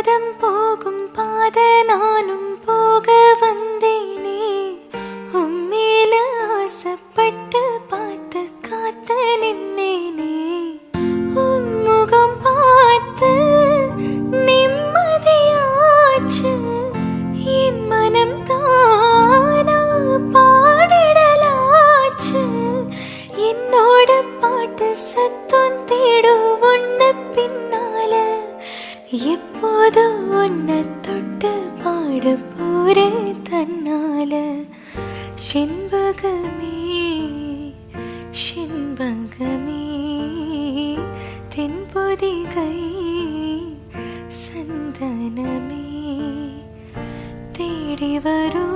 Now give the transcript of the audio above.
பாதம் போகும் பாத நானும் போக வந்தேனே உம்மேல ஆசைப்பட்டு பார்த்து காத்து நின்னேனே உன்முகம் பார்த்து நிம்மதியாச்சு என் மனம் தானா பாடிடலாச்சு என்னோட பாட்டு சத்தம் தேடும் உன்னை பின்னால எப்போது உன்னை தொட்டு பாட போற தன்னால செண்பகமே செண்பகமே தென்பொதிகை சந்தனமே தேடி வரும்